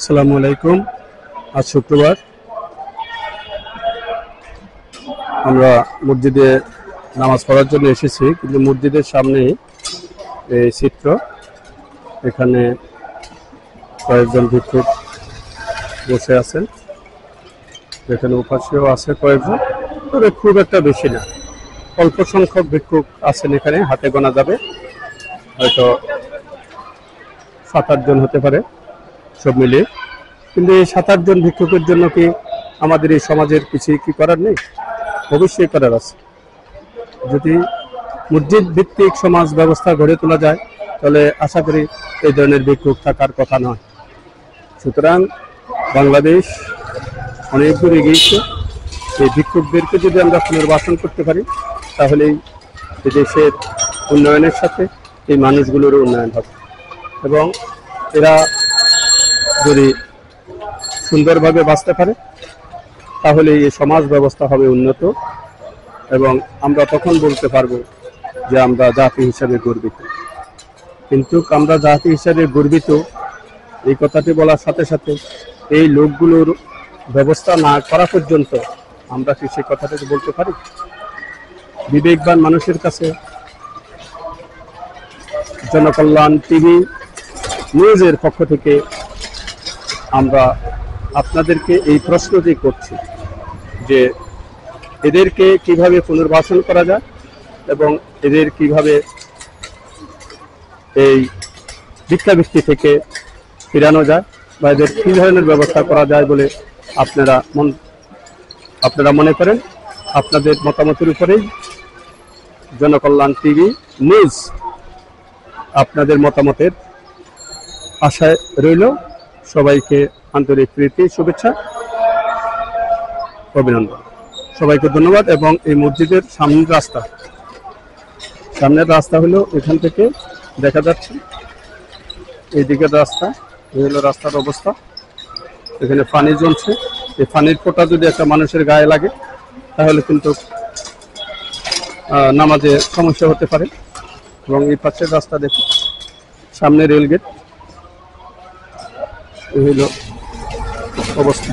আসসালামু আলাইকুম। আজ শুক্রবার আমরা মসজিদে নামাজ পড়ার জন্য এসেছি, কিন্তু মসজিদের সামনে এই চিত্র, এখানে কয়েকজন ভিক্ষুক বসে আছেন, এখানে উপাসীও আছে কয়েকজন, তবে খুব একটা বেশি না, অল্প সংখ্যক ভিক্ষুক আছেন এখানে, হাতে গোনা যাবে, হয়তো 7-8 জন হতে পারে সব মিলিয়ে। কিন্তু এই 7-8 জন ভিক্ষুকের জন্য কি আমাদের এই সমাজের কিছু কি করার নেই? অবশ্যই করার আছে। যদি মসজিদ ভিত্তিক সমাজ ব্যবস্থা গড়ে তোলা যায়, তাহলে আশা করি এই ধরনের ভিক্ষুক থাকার কথা নয়। সুতরাং বাংলাদেশ অনেক দূর এগিয়েছে। এই ভিক্ষুকদেরকে যদি আমরা পুনর্বাসন করতে পারি, তাহলেই এই দেশের উন্নয়নের সাথে এই মানুষগুলোরও উন্নয়ন হবে, এবং এরা যদি সুন্দরভাবে বাঁচতে পারে, তাহলে এই সমাজ ব্যবস্থা হবে উন্নত, এবং আমরা তখন বলতে পারবো যে আমরা জাতি হিসাবে গর্বিত। কিন্তু আমরা জাতি হিসাবে গর্বিত এই কথাটি বলার সাথে সাথে এই লোকগুলোর ব্যবস্থা না করা পর্যন্ত আমরা কি সেই কথাটাকে বলতে পারি? বিবেকবান মানুষের কাছে জনকল্যাণ টিভি নিউজের পক্ষ থেকে আমরা আপনাদেরকে এই প্রশ্নটি করছি যে এদেরকে কিভাবে পুনর্বাসন করা যায় এবং এদের কিভাবে এই ভিক্ষাবৃত্তি থেকে ফিরানো যায়, বা এদের কী ধরনের ব্যবস্থা করা যায় বলে আপনারা মনে করেন। আপনাদের মতামতের উপরেই জনকল্যাণ টিভি নিউজ আপনাদের মতামতের আশায় রইল। সবাইকে আন্তরিক প্রীতি, শুভেচ্ছা, অভিনন্দন। সবাইকে ধন্যবাদ। এবং এই মসজিদের সামনের রাস্তা হলো এখান থেকে দেখা যাচ্ছে, এই দিকের রাস্তা, এই হলো রাস্তার অবস্থা। এখানে পানি জমছে, এই পানির ফোঁটা যদি একটা মানুষের গায়ে লাগে তাহলে কিন্তু নামাজে সমস্যা হতে পারে। এবং এই পাশের রাস্তা দেখুন, সামনে রেলগেট, এই হলো অবস্থা।